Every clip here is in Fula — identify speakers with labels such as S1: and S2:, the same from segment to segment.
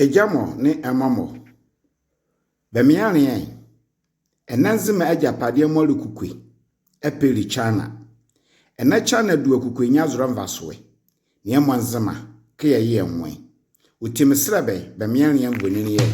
S1: Ejamo ne emamo. Bemiane yen. Enanzima ajapade mo lekukwe. Epeli China. Ena China du akukwe nya zoro mvasoe. Ne mwanzima ke ye enwe. Utimsrebe bemiane yen bonini ye.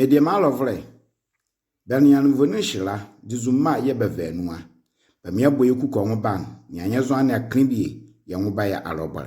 S1: Mediama lovely. Banian Vonishila, Dizuma ye bevenua. Bamia boy cook on ban, Nyanyazo and a crimby, young by a robber.